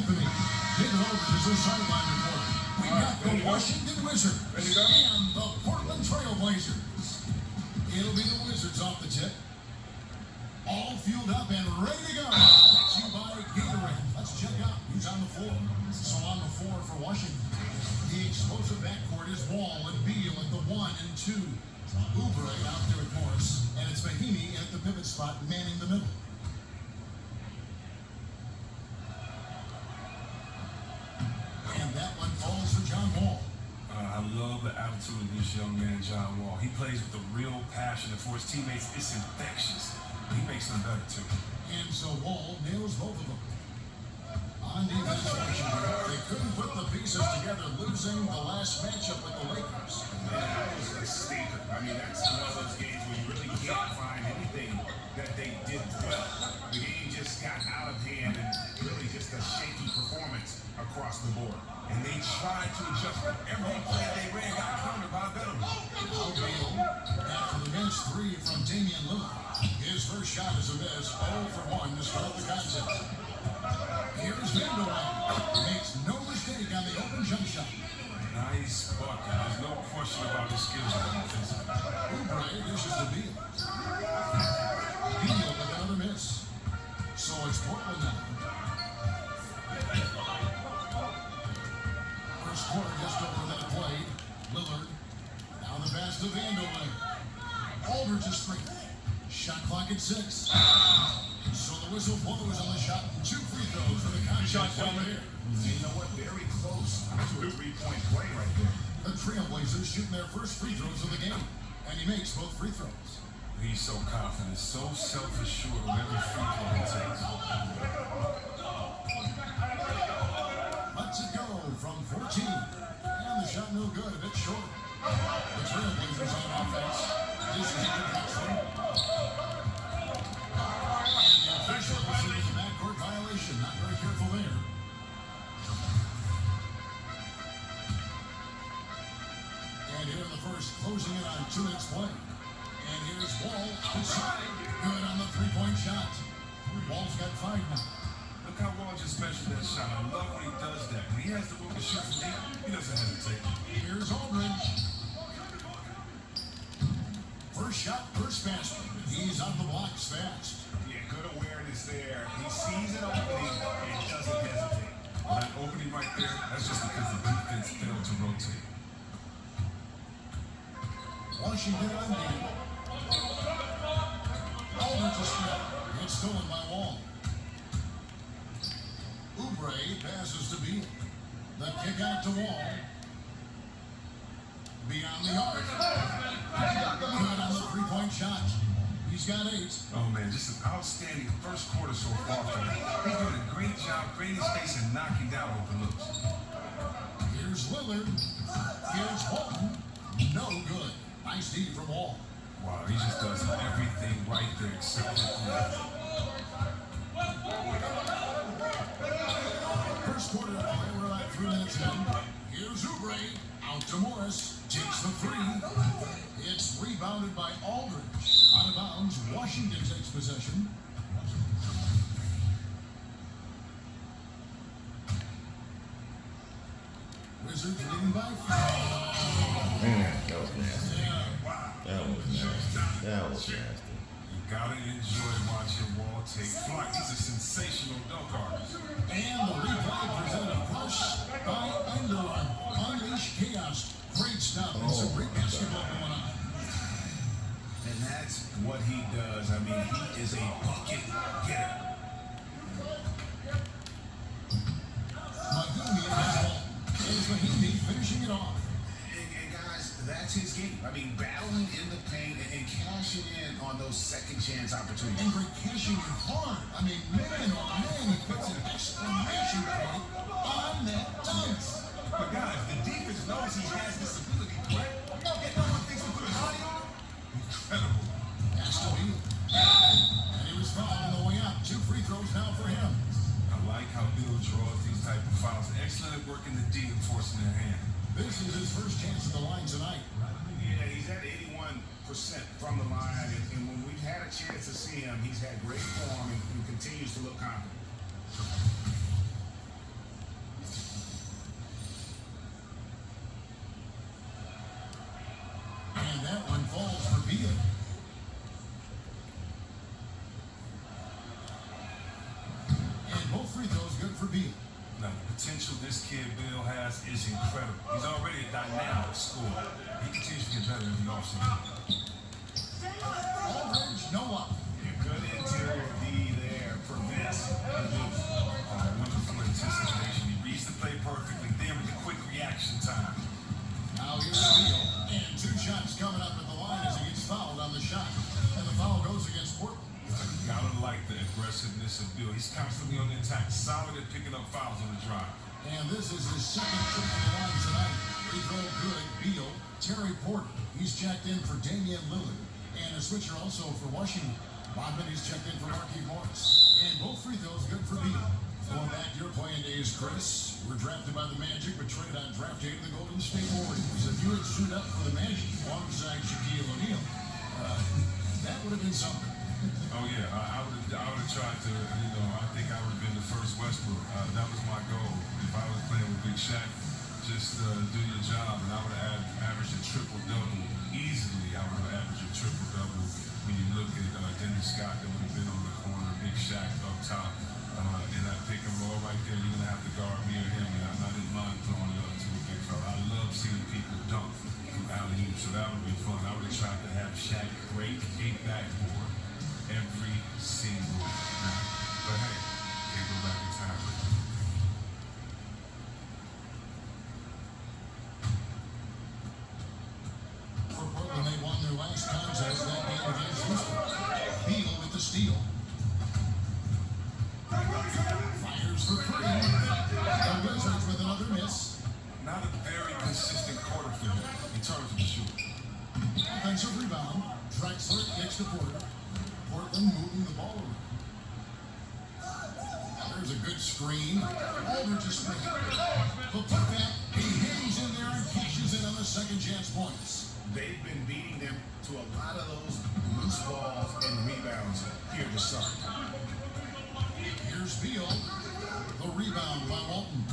Anthony. Give it over to the sideline report. We got the Washington Wizards and the Portland Trailblazers. It'll be the Wizards off the tip. All fueled up and ready to go. Brought to you by Gatorade. Let's check out who's on the floor. So on the floor for Washington, the explosive backcourt is Wall and Beal at the 1 and 2. Oubre out there at Morris, and it's Mahimi at the pivot spot, manning the middle. And that one falls for John Wall. I love the attitude of this young man, John Wall. He plays with a real passion, and for his teammates, it's infectious. He makes them better, too. And so Wall nails both of them. On defense, Washington, they couldn't put the pieces together, losing the last matchup with the Lakers. Yeah, that was a stinker. I mean, that's one of those games where you really can't find anything that they did well. The game just got out of hand and really just a shaky performance across the board. And they tried to adjust, but every play they ran got countered by a better one. Now Beal, after the bench 3 from Damian Lillard. His first shot is a miss, 0 for 1 to start the contest. Here's Vanderbilt. Makes no mistake on the open jump shot. Nice bucket. There's no question about his skills on offense. Oubre dishes to Beal. Beal with another miss. So it's Portland now. First quarter just over a minute played. Lillard. Now the pass to Vanderbilt. Aldridge's three. Shot clock at 6. So the whistle blows on the shot and 2 free throws for the contract down there. You know what? Very close to a 3-point play right there. The Trailblazers shooting their first free throws of the game. And he makes both free throws. He's so confident, so self-assured on every free throw he takes. Lets it go from 14. And the shot no good, a bit short. The Trailblazers on offense. This is a good catch. Official sees a backcourt violation. Not very careful there. And here in the first, closing in on 2 minutes play. And here's Wall outside. Good on the 3-point shot. Wall's got 5 now. Look how Wall just measured that shot. I love when he does that. When he has the room to shoot from deep, he doesn't hesitate. Here's Aldridge. First shot, first basket. He's on the blocks fast. Yeah, good awareness there. He sees an opening and doesn't hesitate. Well, that opening right there, that's just because the defense failed to rotate. Washington on Beal. Aldridge is straight. It's stolen by Wall. Oubre passes to Beal. The kick out to Wall. Beyond the arc. Good on the 3-point shot. He's got 8. Oh, man, just an outstanding first quarter so far for him. He's doing a great job creating space and knocking down open looks. Here's Lillard. Here's Walton. No good. Nice D from Wall. Wow, he just does everything right there except for that. First quarter of play, we're at 3 minutes in. Here's Oubre. Out to Morris. Takes the 3. It's rebounded by Aldridge. Out of bounds. Washington takes possession. Wizards leading by 5. Man, that was nasty. Yeah, wow. That was nasty. That was nasty. You gotta enjoy watching Wall take flight. He's a sensational dunk artist. And the replay presented, of course, by Under Armour. Unleash chaos. Great stuff. And some great basketball going on. And that's what he does. I mean, he is a bucket getter. Mahimi in his ball. There's Mahimi finishing it off. And guys, that's his game. I mean, battling in the paint and cashing in on those second chance opportunities. And Greg cashing in hard. I mean, man, oh man, he puts an exclamation point on that dunk. But guys, the defense knows he has this ability, right? And no one thinks to put a body on him. Incredible. Pass to Beal. And he was fouled on the way out. 2 free throws now for him. I like how Beal draws these type of fouls. Excellent at working the D and forcing their hand. This is his first chance at the line tonight. Yeah, he's at 81% from the line. And when we've had a chance to see him, he's had great form and continues to look confident. for Beal. Now, the potential this kid Bill has is incredible. He's already a dynamic scorer. He continues to get better every offseason. Aldridge, no up. Good interior D there prevents the move. Wonderful anticipation. He reads the play perfectly. Then with the quick reaction time. Now here's Beal. And 2 shots coming up at the line as he gets fouled on the shot. And the foul goes against Portland. You gotta like the aggressiveness of Bill. He's constantly on the attack, solid at picking up fouls on the drive. And this is his second trip on the line tonight. Free throw good. Beal. Terry Porter. He's checked in for Damian Lillard. And a switcher also for Washington. Rodman is checked in for Marquise Morris. And both free throws good for Beal. Going back to your playing days, Chris. We're drafted by the Magic, but traded on draft day to the Golden State Warriors. If you had suited up for the Magic alongside Shaquille O'Neal, that would have been something. Oh yeah, I would have tried to, I think I would have been the first Westbrook. That was my goal. If I was playing with Big Shaq, just do your job, and I would have averaged a triple-double easily. I would have averaged a triple-double when you look at Dennis Scott that would have been on the corner, Big Shaq up top, and that pick and roll right there. You're gonna have to guard me or him, and I didn't mind throwing it up to a big fella. I love seeing people dunk from alley-oop, so that would be fun. I would have tried to have Shaq break a backboard every single night. But hey, can't go back in time. For Portland, they won their last contest that game against Houston. Beal with the steal. Fires for 3. The Wizards with another miss. Not a very consistent quarter for him in terms of the shooting. Offensive rebound. Drexler kicks to Porter. Portland moving the ball around. There's a good screen. Aldridge is free. The putback. He hangs in there and cashes in on the second chance points. They've been beating them to a lot of those loose balls and rebounds here to start. Here's Beal. The rebound by Walton.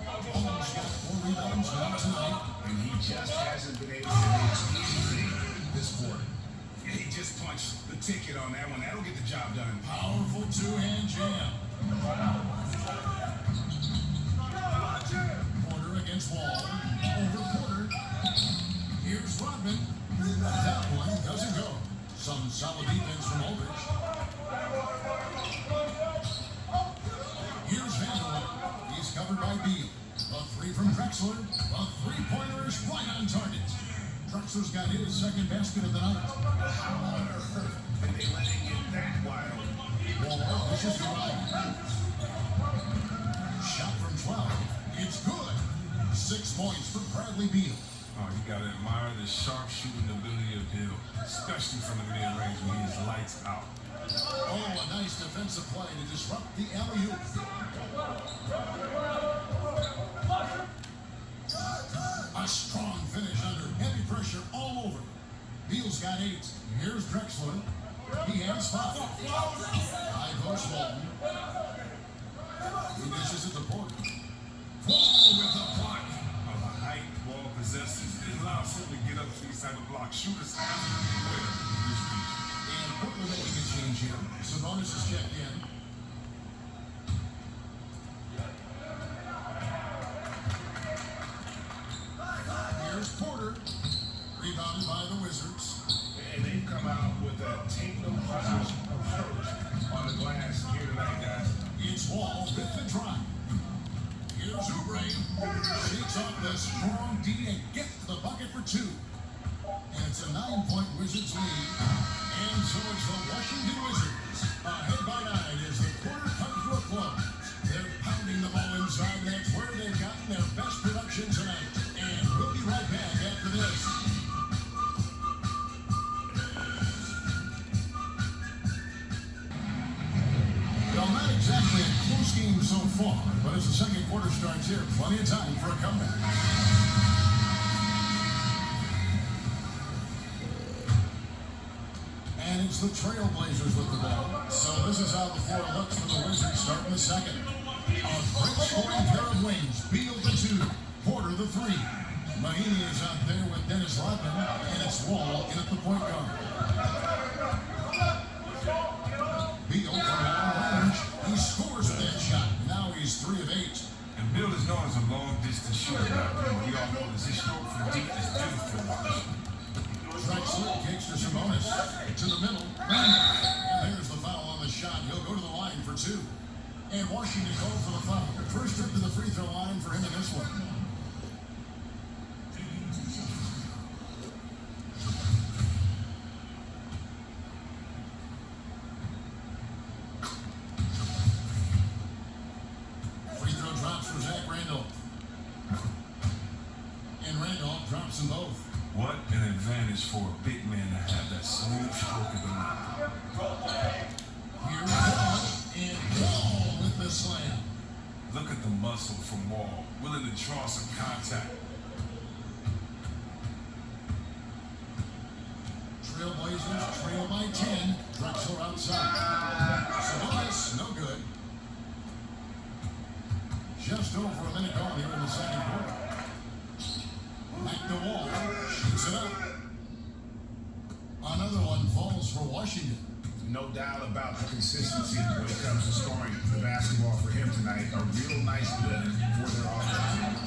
Wall's got 4 rebounds now tonight. And he just hasn't been able to make anything this quarter. Yeah, he just punched the ticket on that one. That'll get the job done. Powerful 2-hand jam. Porter against Wall. Over Porter. Here's Rodman. That one doesn't go. Some solid defense from Aldridge. Here's Vandal. He's covered by Beal. A 3 from Drexler. A 3-pointer is right on target. Drexler's got his second basket of the night. How on earth did they let it get that wild? Wall pushes the line. Shot from 12. It's good. 6 points for Bradley Beal. Oh, you gotta admire the sharp shooting ability of Bill, especially from the mid-range when he is lights out. Oh, a nice defensive play to disrupt the alley-oop. A strong finish under heavy pressure all over. Beal's got 8. Here's Drexler. He has 5. High post Walton. He dishes it to Porter. Wall with the block. Of the height Wall possesses, it allows him to get up to these type of block shooters. And Portland making a change here. Sabonis is checked in. Here's Porter. Rebounded by the Wizards. And they've come out with a take no prisoners approach on the glass here tonight, guys. It's Wall with the drive. Here's Oubre. Shakes off the strong D and gets the bucket for 2. And it's a 9-point Wizards lead. And so it's the Washington Wizards. Ahead by 9 as the quarter comes to a close. They're pounding the ball inside. That's where they've gotten their best production tonight. And we'll be right back after this. Well, not exactly a close game so far, but as the second quarter starts here, plenty of time for a comeback. And it's the Trailblazers with the ball. So this is how the floor looks for the Wizards starting the second. A great scoring pair of wings. Beal the 2, Porter the 3. Mahinmi is out there with Dennis Rodman, and it's Wall in at the point guard. Beal from long range. He scores that shot. Now 3 of 8. And Beal is known as a long-distance shooter. We all know this. His stroke from deep is beautiful to watch. Drexler kicks to Sabonis. To the middle. And there's the foul on the shot. He'll go to the line for 2. And Washington called for the foul. First trip to the free throw line for him in this one. Free throw drops for Zach Randolph. And Randolph drops them both. What an advantage for a big man to have that smooth stroke of the line. Here's Wall. And Wall with the slam. Look at the muscle from Wall, willing to draw some contact. Trailblazers trail by 10. Drexler outside. Sabonis, no good. Just over a minute gone here in the second quarter. Back to Wall. Shoots it up. Another one falls for Washington. No doubt about the consistency when it comes to scoring the basketball for him tonight. A real nice look for their offense.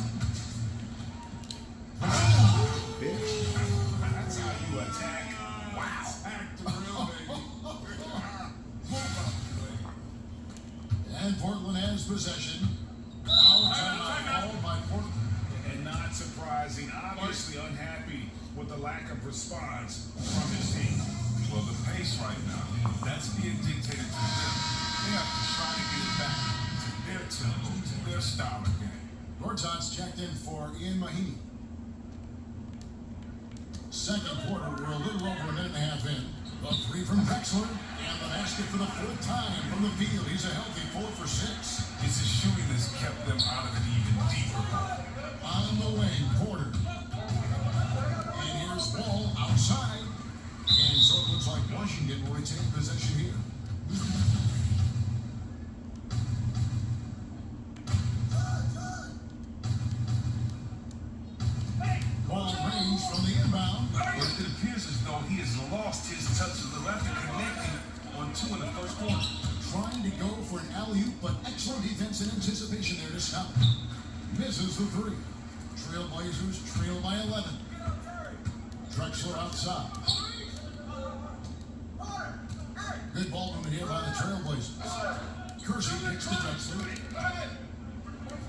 That's how you attack. Wow. Act the real baby. And Portland has possession. Foul timeout called by Portland. And not surprising, obviously unhappy with the lack of response from his team. Well, the pace right now, that's being dictated to them. They have to try to get it back to their tempo, to their style of game. Gortat's checked in for Ian Mahinmi. Second quarter, we're a little over a minute and a half in. A 3 from Drexler, and the basket for the 4th time from the Beal. He's a healthy 4 for 6. It's his shooting that's kept them out of an even deeper hole. On the wing, Porter. And here's Walll outside. And so it looks like Washington will retain possession here. Ball range from the inbound. But it appears as though he has lost his touch of the left and connecting on 2 in the first quarter. Trying to go for an alley-oop, but excellent defense and anticipation there to stop. Misses the 3. Trailblazers trail by 11. Drexler outside. Good ball movement here by the Trailblazers. Kersey kicks to Drexler.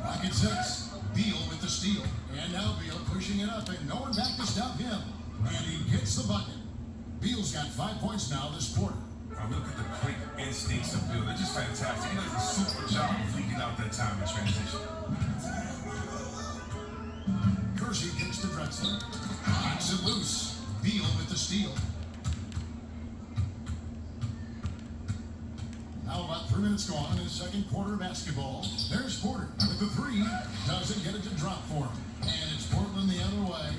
Back at 6. Beal with the steal. And now Beal pushing it up, and no one back to stop him. And he gets the bucket. Beal's got 5 points now this quarter. Now look at the quick instincts of Beal. They're just fantastic. He does a super job of leaking out that time in transition. Kersey kicks to Drexler. Knocks it loose. Beal with the steal. Now about 3 minutes gone in the second quarter of basketball. There's Porter with the 3. Doesn't get it to drop for him. And it's Portland the other way.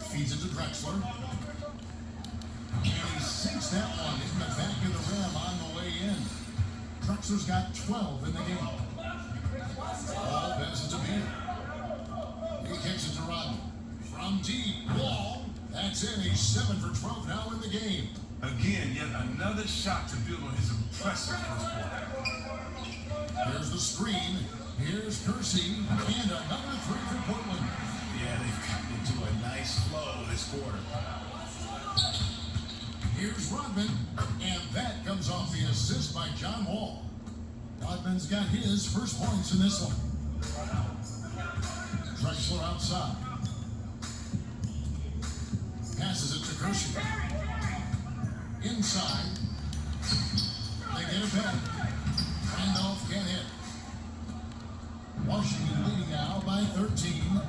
Feeds it to Drexler. And he sinks that one in the back of the rim on the way in. Drexler's got 12 in the game. Ball passes to Beal. He kicks it to Rodman. From deep, Wall. That's it. He's 7 for 12 now in the game. Again, yet another shot to build on his impressive first quarter. Here's the screen. Here's Kersey. And another 3 for Portland. Yeah, they've come into a nice flow this quarter. Here's Rodman. And that comes off the assist by John Wall. Rodman's got his first points in this one. Drexler outside. Passes it to Kersey. Inside. They get it back. Randolph can't hit. Washington leading now by 13.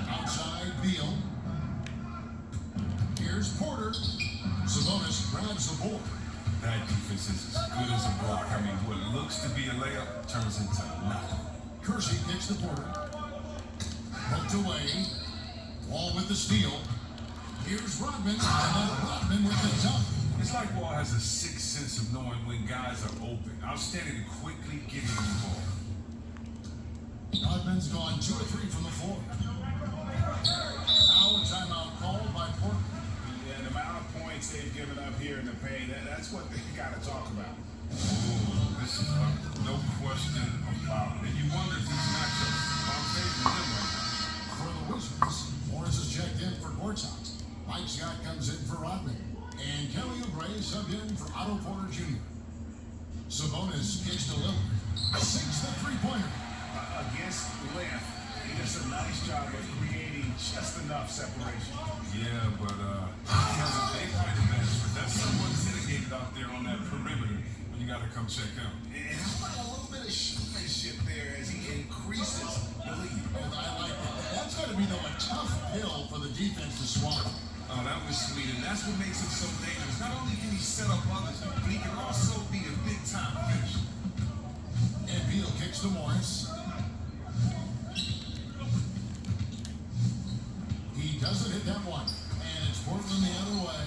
Outside, Beal. Here's Porter. Sabonis grabs the board. That defense is as good as a block. I mean, what looks to be a layup turns into nothing. Kersey kicks the Porter. Poked away. Wall with the steal. Here's Rodman. And then Rodman with the dunk. It's like Wall has a sixth sense of knowing when guys are open. Outstanding and quickly getting the ball. Rodman's gone 2 of 3 from the floor. Now a timeout called by Portland. Yeah, the amount of points they've given up here in the paint. That's what they got to talk about. This is no question about it. And you wonder if these matchups are favoring them right now. For the Wizards, Morris is checked in for Gortat. Mike Scott comes in for Rodman. And Kelly Oubre is subbed in for Otto Porter Jr. Sabonis kicks to Lillard. Sinks the three-pointer. Against length, he does a nice job of creating just enough separation. Yeah, but he has a big height advantage, but that's somewhat mitigated out there on that perimeter when you got to come check out. And how about a little bit of showmanship there as he increases the lead? Oh, I like that. That's got to be, though, a tough pill for the defense to swallow. Oh, that was sweet, and that's what makes him so dangerous. Not only can he set up others, but he can also be a big-time finisher. And Beal kicks to Morris. He doesn't hit that one. And it's Portland the other way.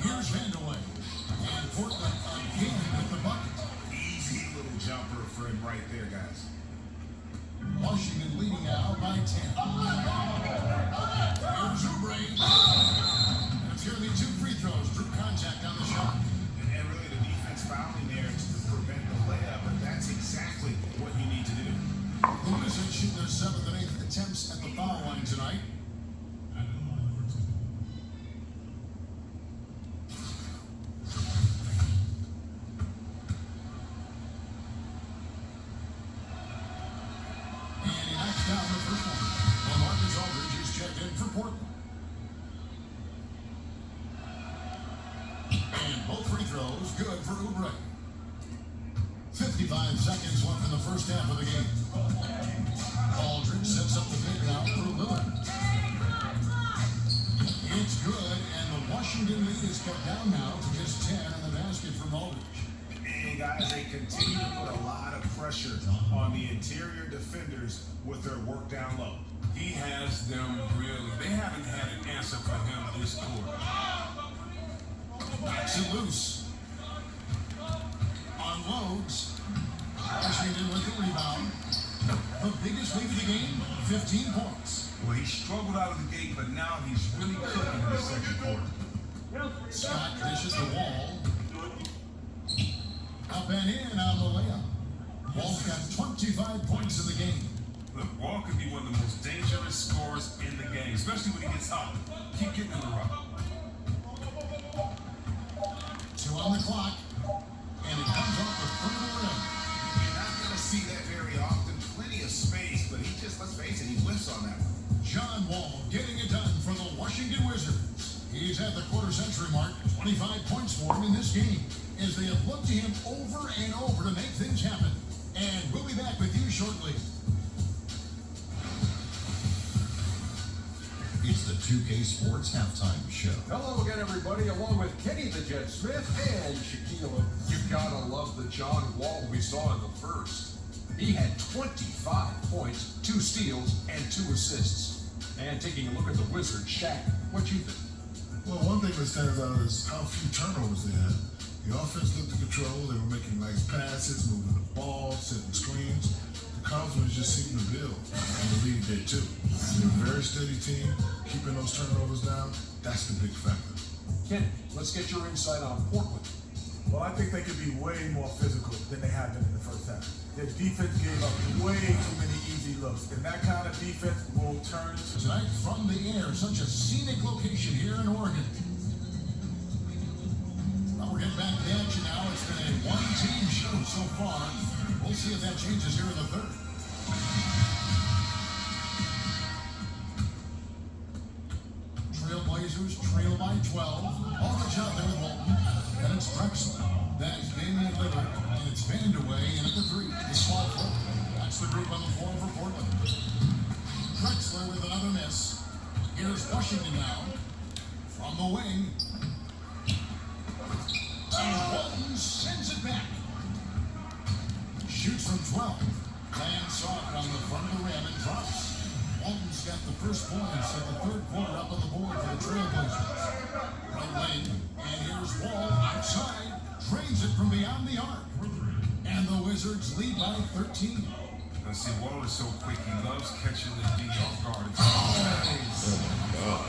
Here's Vandeweghe. And Portland again with the bucket. Easy little jumper for him right there, guys. Washington leading out by 10. Here's Oubre. And it's going to be 2 free throws. Drew contact on the shot. And really the defense fouling there to prevent the layup, but that's exactly what you need to do. The Wizards shoot their 7th and 8th attempts at the foul line tonight. And he knocks down the first one. Well, Marcus Aldridge is checked in for Portland. And both free throws good for Oubre. 55 seconds left in the first half of the game. Aldridge sets up the big now for Lillard. It's good, and the Washington lead is cut down now to just 10 in the basket from Aldridge. And guys, they continue to put a lot of pressure on the interior defenders with their work down low. He has them really. They haven't had an answer for him this quarter. Knocks it loose. Unloads. Washington with the rebound. The biggest lead of the game, 15 points. Well, he struggled out of the gate, but now he's really cooking in the second quarter. Scott dishes the Wall. Up and in on the layup. Wall's got 25 points in the game. Look, Wall could be one of the most dangerous scorers in the game, especially when he gets hot. Keep getting in the rock. 2 on the clock. And it comes off the front of the rim. You're not going to see that very often. Plenty of space, but he just, let's face it, he whiffs on that one. John Wall getting it done for the Washington Wizards. He's at the quarter-century mark. 25 points for him in this game as they have looked to him over and over to make things happen. And we'll be back with you shortly. It's the 2K Sports Halftime Show. Hello again, everybody, along with Kenny the Jet Smith and Shaquille. You gotta love the John Wall we saw in the first. He had 25 points, 2 steals, and 2 assists. And taking a look at the Wizards, Shaq, what you think? Well, one thing that stands out is how few turnovers they had. The offense looked in control. They were making nice passes, moving the ball, setting screens. The confidence just seemed to build, and the league did too. They're a very steady team, keeping those turnovers down. That's the big factor. Kenny, let's get your insight on Portland. Well, I think they could be way more physical than they have been in the first half. Their defense gave up way too many easy looks, and that kind of defense will turn into... Tonight from the air, such a scenic location here in Oregon. Well, we're getting back to the action now. It's been a one-team show so far. We'll see if that changes here in the third. Trailblazers trail by 12. On the shot there with Walton. Then it's Drexler. Then it's Damian Lillard. And it's Vandeweghe in at the 3. The small forward. That's the group on the floor for Portland. Drexler with another miss. Here's Washington now. From the wing. And Walton sends it back. Shoots from 12. Lands soft on the front of the rim and drops. Walton's got the first points at the third quarter up on the board for the Trailblazers. Right lane, and here's Wall outside, drains it from beyond the arc. And the Wizards lead by 13. Let's see, Wall is so quick. He loves catching the D off guard. God.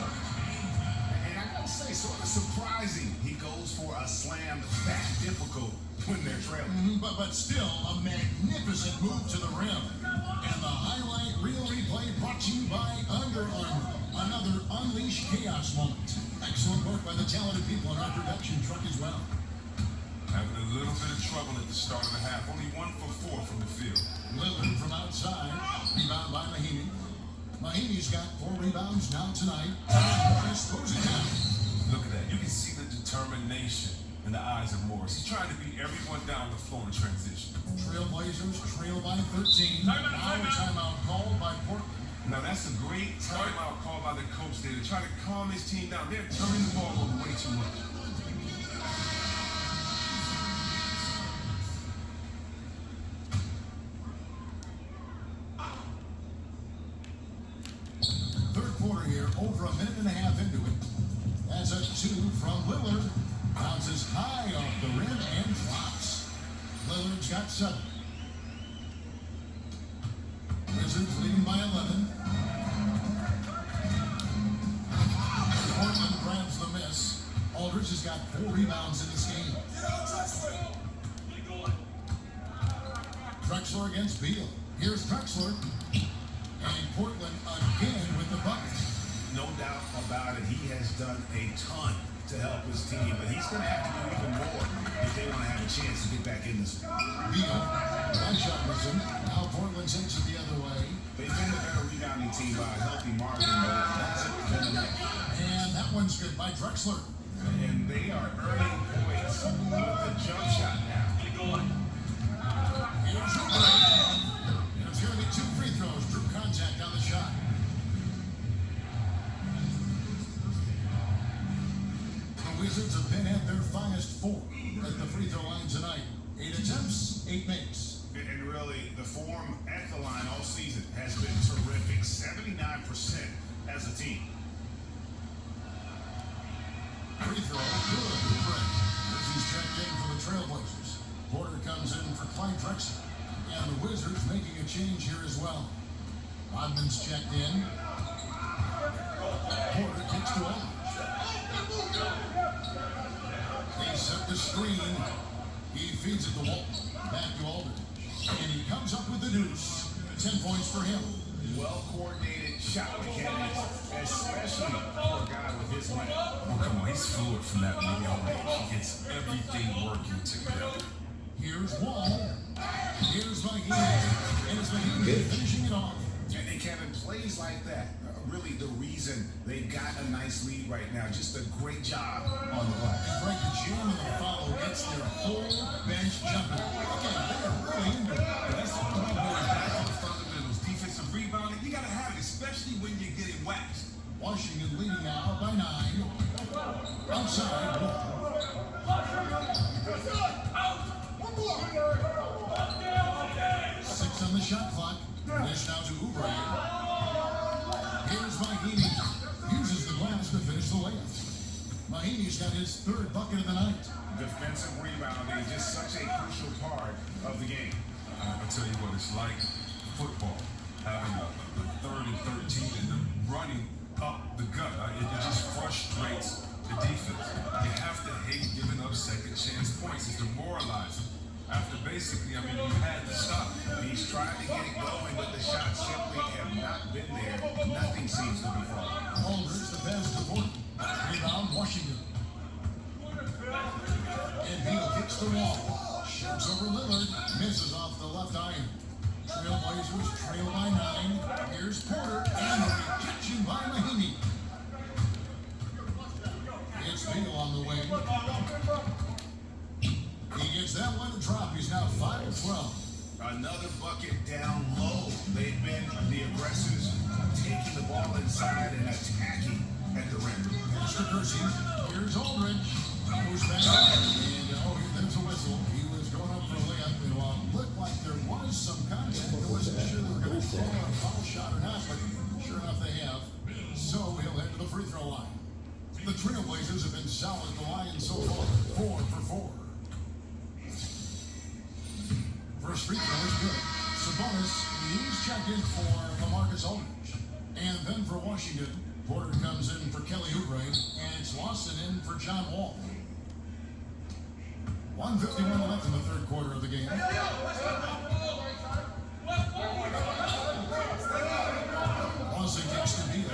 And I gotta say, sort of surprising he goes for a slam that difficult when they're trailing. But still a magnificent move to the rim. And the highlight reel replay brought to you by Under Armour. Another Unleash Chaos moment. Excellent work by the talented people in our production truck as well. Having a little bit of trouble at the start of the half. Only 1 for 4 from the field. Lillard from outside. Rebound by Mahinmi. Mahinmi's got 4 rebounds now tonight. Morris throws it down. Look at that. You can see the determination in the eyes of Morris. He's trying to beat everyone down the floor in transition. Trailblazers trail by 13. Now a timeout called by Portland. Now that's a great timeout call by the coach there to try to calm his team down. They're turning the ball over way too much. Third quarter here, over a minute and a half into it. That's a 2 from Lillard. Bounces high off the rim and drops. Lillard's got 7. Wizards leading by 11. Portland grabs the miss. Aldridge has got 4 rebounds in this game. Drexler against Beal. Here's Drexler. And Portland again with the bucket. No doubt about it, he has done a ton to help his team, but he's going to have to do even more if they want to have a chance to get back in this. Beal, one shot was him. Now Portland takes it the other way. They've been a better rebounding team by a healthy margin, but it hasn't been enough. And that one's good by Drexler. And they are earning points with the jump shot now. Here's Oubre. And it's going to be 2 free throws. Drew contact on the shot. The Wizards have been at their finest 4 at the free throw line tonight. 8 attempts, 8 makes. And really, the form at the line all season has been terrific. 79% as a team. Free throw, good. Oubre. As he's checked in for the Trailblazers. Porter comes in for Clyde Drexler. And the Wizards making a change here as well. Rodman's checked in. Porter kicks to Aldridge. They set the screen. He feeds it to Walll. Back to Aldridge. And he comes up with the deuce. 10 points for him. Well-coordinated shot mechanics, especially for a guy with his length. Oh, come on. He's fluid from that medium range. He gets everything working together. Here's Walll. Here's Mahinmi. And it's Mahinmi finishing it off. And Kevin, plays like that, really the reason they've got a nice lead right now. Just a great job on the glass. Frank, the jam and the follow gets their whole bench jumping. Again, they're really into it. But that's the point where it's back to the fundamentals. Defensive rebounding, you got to have it, especially when you're getting waxed. Washington leading out by 9. Outside, Walll. 6 on the shot clock. Dish now to Oubre. Here's Mahinmi. Uses the glass to finish the layup. Mahinmi's got his 3rd bucket of the night. Defensive rebounding is just such a crucial part of the game. I'll tell you what, it's like football. Having the 3rd and 13 and then running up the gut. It just frustrates the defense. You have to hate giving up second chance points. It's demoralizing. After basically, you had to stop. He's tried to get it going, but the shots simply have not been there. Nothing seems to be falling. Aldridge, the pass to Portland. Rebound, Washington. And Beal kicks the wall. Shoots over Lillard. Misses off the left iron. Trailblazers trail by 9. Here's Porter. And the rejection by Mahinmi. It's Beal on the wing. He gets that one to drop. He's now 5 of 12. Another bucket down low. They've been the aggressors, taking the ball inside and attacking at the rim. Here's Kersey. Here's Aldridge. Goes back. And there's a whistle. He was going up for a layup. And while it looked like there was some contact, I wasn't sure they were going to call a foul shot or not, but sure enough they have. So he'll head to the free throw line. The Trailblazers have been solid at the line so far. 4 for 4. First free throw is good. Sabonis Aldridge. And then for Washington, Porter comes in for Kelly Oubre, and it's Lawson in for John Wall. 1:51 left in the third quarter of the game. Lawson kicks to Beal.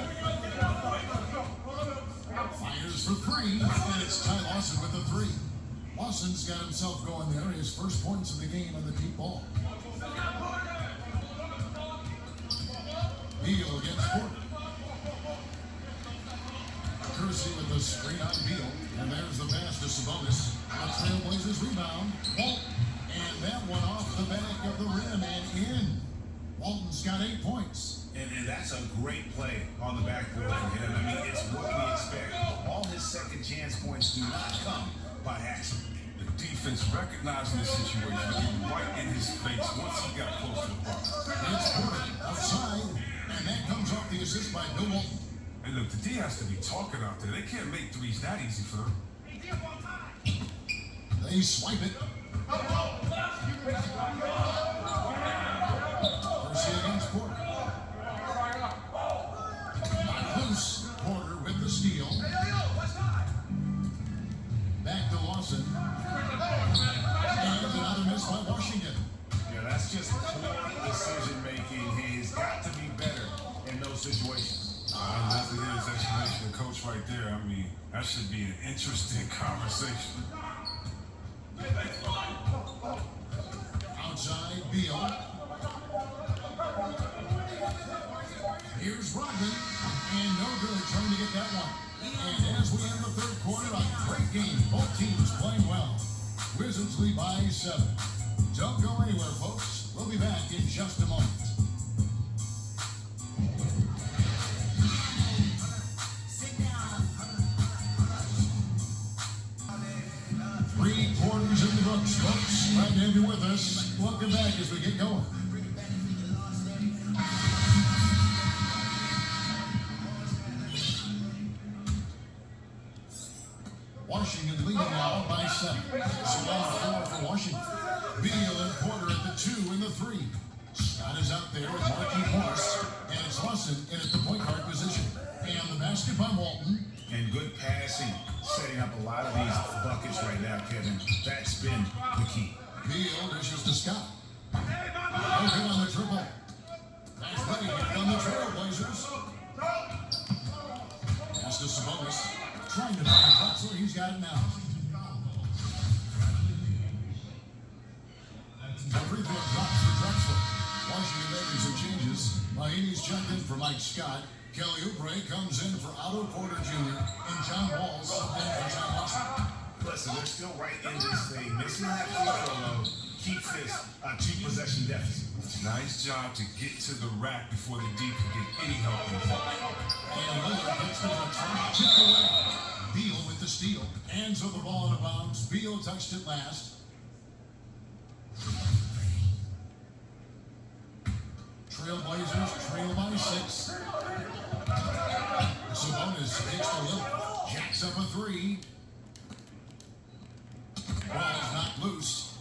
Fires for three, and it's Ty Lawson with the three. Lawson's got himself going there. His first points of the game on the deep ball. Beal against Porter. Kersey with the screen on Beal. And there's the pass to Sabonis. The Trailblazers rebound. Walton. And that one off the back of the rim and in. Walton's got 8 points. And that's a great play on the backboard for him. I mean, it's what we expect. All his second chance points do not come by accident. The defense recognizing the situation, getting right in his face once he got close to the ball. It's Porter outside. And that comes off the assist by Bill Walton. And look, the D has to be talking out there. They can't make threes that easy for them. They swipe it. Kersey against Porter. Loose. Porter with the steal. Back to Lawson. And another miss by Washington. Yeah, that's just poor decision making. He's got to be better in those situations. I'd love to hear his explanation, coach, right there. I mean, that should be an interesting conversation. Outside, Beal. Here's Rodman. And no good trying to get that one. And as we end the third quarter, a great game. Both teams playing well. Wizards lead by 7. Don't go anywhere, folks. We'll be back in just a moment. Three quarters in the books, folks. Glad to have you with us. Welcome back as we get going. Washington leading now by 7. So on 4 for Washington. Beal and Porter at the 2 and the 3. Scott is out there with Marquis Morris. And it's Lawson in at the point guard position. And the basket by Walton. And good passing, setting up a lot of these buckets right now, Kevin. That's been the key. Beal dishes to Scott. No good on the triple. That's ready to get on the Trailblazers. Pass to Sabonis. Trying to find Drexler. He's got it now. The free throw drops for Drexler. Washington making some changes. Mahaney's checked in for Mike Scott. Kelly Oubre comes in for Otto Porter Jr. and John Wall subbed in for John Lawson. Listen, they're still right in this thing. Missing that free throw load keeps this a 2-possession deficit. Nice job to get to the rack before the D can get any help in the ball. And Lillard gets the return, tipped away. Beal with the steal. Hands of the ball out of bounds. Beal touched it last. Trailblazers trail by 6. Sabonis takes the look. Jacks up a 3. Ball's not loose.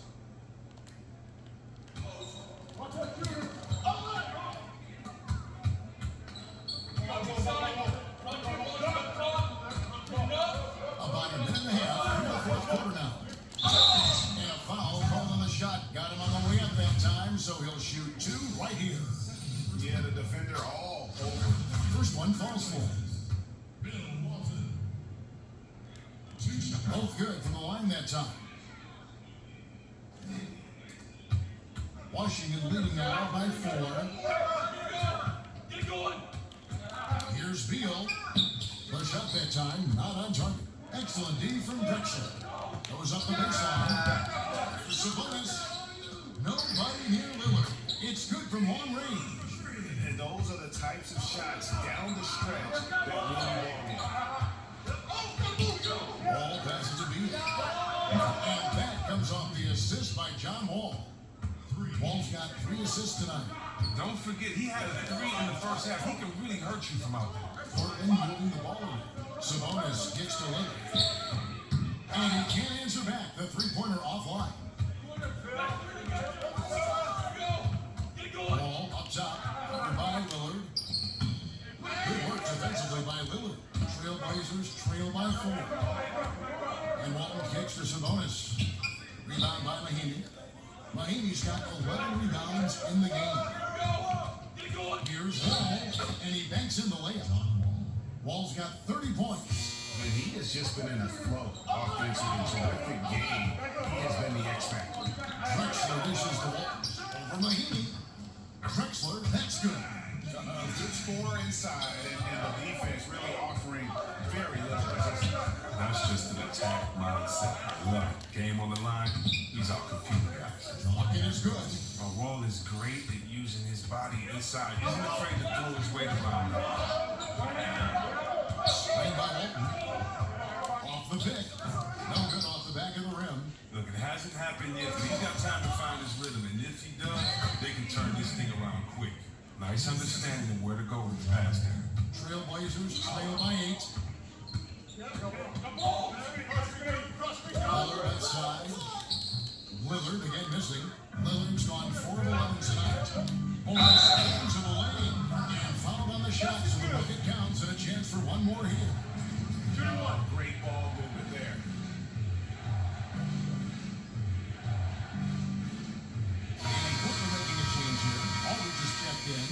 About a minute and a half in the fourth quarter now. And a foul called on the shot. Got him on the way up that time, so he'll shoot 2 right here. Yeah, the defender all over. First one falls for him. Both good from the line that time. Washington leading now by 4. Here's Beal. Push up that time, not on target. Excellent D from Drexler. Goes up the baseline. Sabonis. Nobody near Lillard. It's good from long range. And those are the types of shots down the stretch that really win. Wall passes to Beal. And that comes off the assist by John Wall. Wall's got 3 assists tonight. Don't forget, he had a 3 in the first half. He can really hurt you from out there. Portland moving the ball around. Sabonis kicks to Lillard. And he can't answer back. The 3-pointer offline. Wall up top. By Lillard. rebound by Mahinmi. Mahimi's got 11 rebounds in the game. Here's Wall, and he banks in the layup. Wall's got 30 points. And he has just been in a flow. Offensively, terrific game. He has been the X factor. Drexler dishes the Wall. Over Mahinmi. Drexler, that's good. Good score inside, and the defense really offering very little resistance. That's just an attack mindset. I love it. Game on the line, he's out competing guys. Talking is good. Wall is great at using his body inside. He isn't afraid to throw his weight around. Screen by Walton. Off the pick. No good off the back of the rim. Look, it hasn't happened yet, but he's got time to find his rhythm. And if he does, they can turn this thing around quick. Nice understanding of where to go with the pass there. Trailblazers trail by 8. Lillard outside. Lillard again missing. Lillard's gone 4 of 11 tonight. Morris into the lane and fouled on the shot, so the bucket counts and a chance for one more here. Great ball movement there. And Portland making a change here. Aldridge just checked in.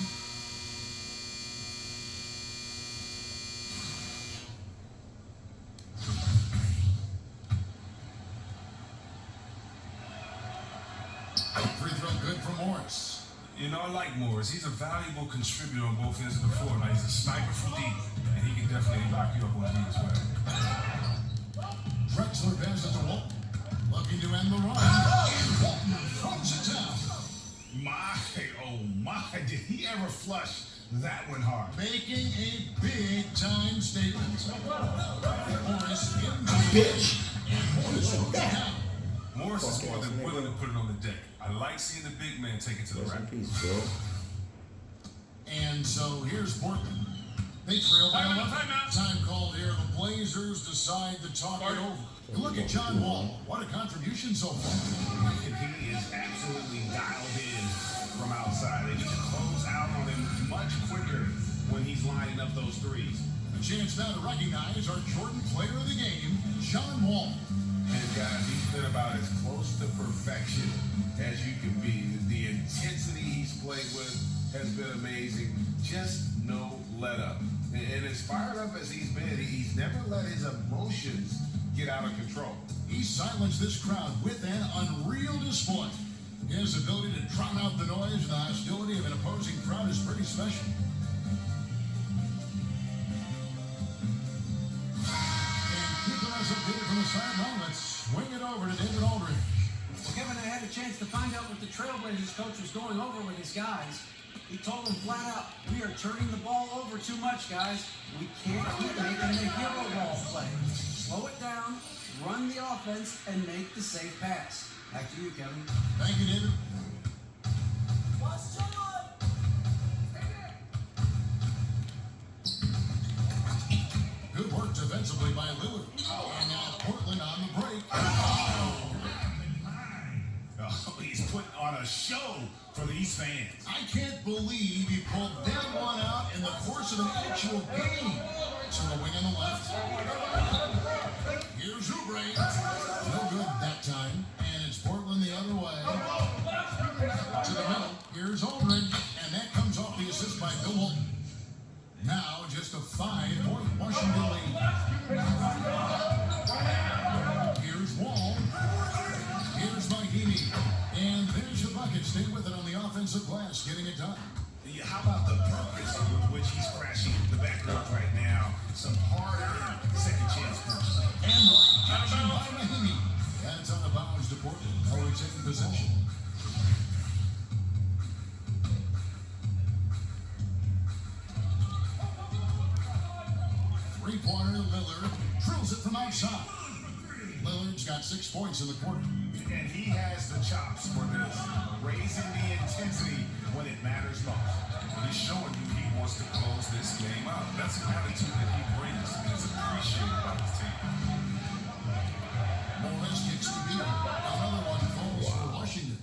Free throw good for Morris. You know, I like Morris. He's a valuable contributor on both ends of the floor. Now, he's a sniper from deep, and he can definitely lock you up on D as well. Drexler passes to Walton. Looking to end the run. And Walton throws it down. Oh my, did he ever flush that one hard? Making a big time statement. Morris into the Bitch. and Morris throws it down. Morris is more than willing to put it on the deck. I like seeing the big man take it to the Rest in rack. peace, Bill. And so here's Portland. They trail by 11. Time called here. The Blazers decide to talk it over. And look at John Wall. What a contribution so far. And he is absolutely dialed in from outside. They need to close out on him much quicker when he's lining up those threes. A chance now to recognize our Jordan player of the game, John Wall. And guys, he's been about as close to perfection as you can be. The intensity he's played with has been amazing. Just no let up. And as fired up as he's been, he's never let his emotions get out of control. He silenced this crowd with an unreal display. His ability to drown out the noise and the hostility of an opposing crowd is pretty special. And keeping us updated from the sideline, let's swing it over to David Aldridge. Well, Kevin, I had a chance to find out what the Trailblazers coach was going over with his guys. He told them flat out, we are turning the ball over too much, guys. We can't keep making the hero ball play. Slow it down, run the offense, and make the safe pass. Back to you, Kevin. Thank you, David. Good work defensively by Lillard. And now Portland on the break. Oh, he's putting on a show for these fans. I can't believe he pulled that one out in the course of an actual game. To the wing on the left. Here's Oubre. No good that time. And it's Portland the other way. To the middle. Here's Aldridge. And that comes off the assist by Bill Walton. Now just a 5-point Washington lead. Here's Wall. Here's Mahinmi. And there's the bucket. Stay with it on the offensive glass, getting it done. How about the purpose with which he's crashing the backcourt right now? Some hard-earned second chance points. And the rejection by Mahinmi. And it's on the bounds to Portland. Now we're taking possession. Three-pointer, Lillard drills it from outside. Lillard's got 6 points in the quarter. And he has the chops for this, raising the intensity when it matters most. He's showing you he wants to close this game out. That's an attitude that he brings and is appreciated by his team. Morris kicks to Beal. Another one falls for Washington.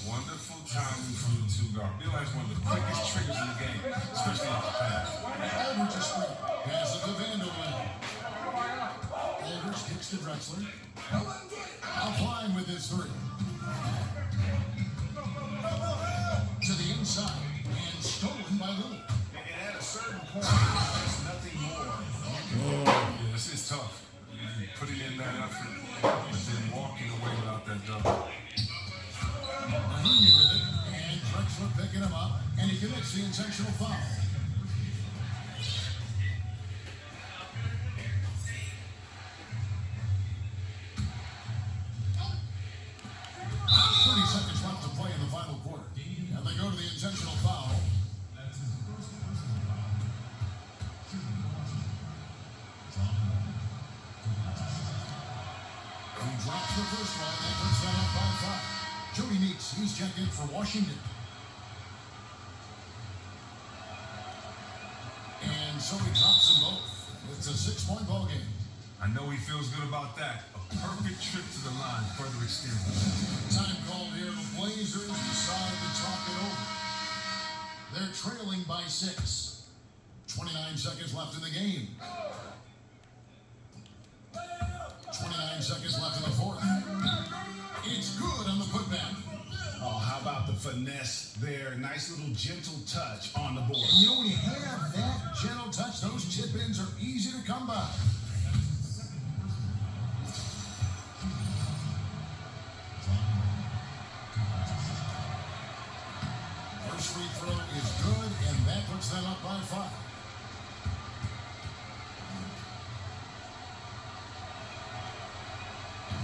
Wonderful timing from the two guard. Beal has one of the quickest triggers in the game, especially off the pass. Aldridge is straight. Pass it to Vanderbilt. Aldridge kicks to Drexler. Offline with his three. To the inside and stolen by Walll. And at a certain point, there's nothing more. Yeah, this is tough. Putting in that effort, but then walking away without that double. Mahoney with it, and Drexler picking him up, and he commits the intentional foul. Seconds left to play in the final quarter. And they go to the intentional foul. He drops the first one and puts that up by 5. Jody Meeks, he's checked in for Washington. And so he drops them both. It's a 6-point ball game. I know he feels good about that. A perfect trip to the line, further extends. Time called here. The Blazers decide to talk it over. They're trailing by 6. 29 seconds left in the game. 29 seconds left in the fourth. It's good on the putback. Oh, how about the finesse there? Nice little gentle touch on the board. And you know, when you have that gentle touch, those chip-ins are easy to come by. First free throw is good, and that puts them up by 5.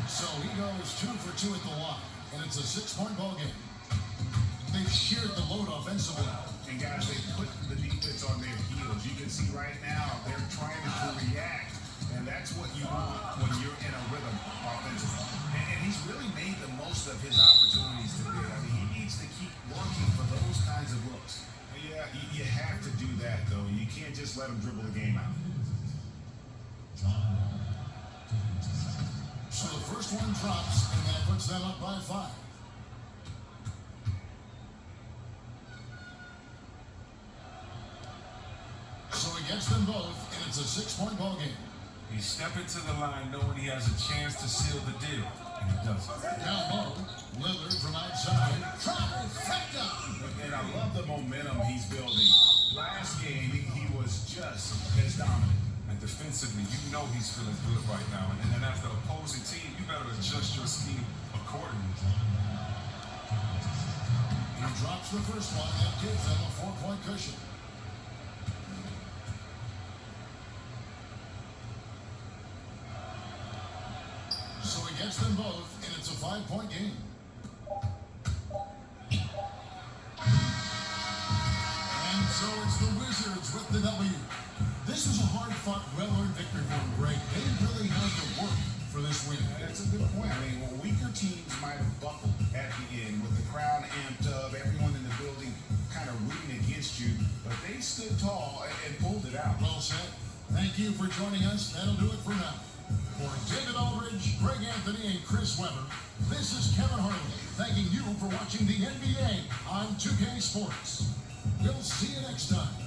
So he goes 2 for 2 at the line, and it's a 6-point ball game. They've shared the load offensively. And guys, they put the defense on their heels. You can see right now they're trying to react, and that's what you want when you're in a rhythm offensively. And he's really made the most of his opportunities today. I mean, he needs to keep working for those kinds of looks. Yeah, you have to do that, though. You can't just let him dribble the game out. So the first one drops, and that puts them up by 5. So he gets them both, and it's a 6-point ball game. He's stepping to the line knowing he has a chance to seal the deal, and he does it. Down low, Lillard from outside. Trifecta! And I love the momentum he's building. Last game, he was just as dominant. And defensively, you know he's feeling good right now. And then as the opposing team, you better adjust your scheme accordingly. He drops the first one. That gives them a 4-point cushion. So he gets them both, and it's a 5-point game. And so it's the Wizards with the W. This was a hard-fought, well-earned victory for them, Greg. They really had to work for this win. That's a good point. I mean, weaker teams might have buckled at the end with the crowd amped up, everyone in the building kind of rooting against you, but they stood tall and pulled it out. Well said. Thank you for joining us. That'll do it for now. For David Aldridge, Greg Anthony, and Chris Webber, this is Kevin Harlan thanking you for watching the NBA on 2K Sports. We'll see you next time.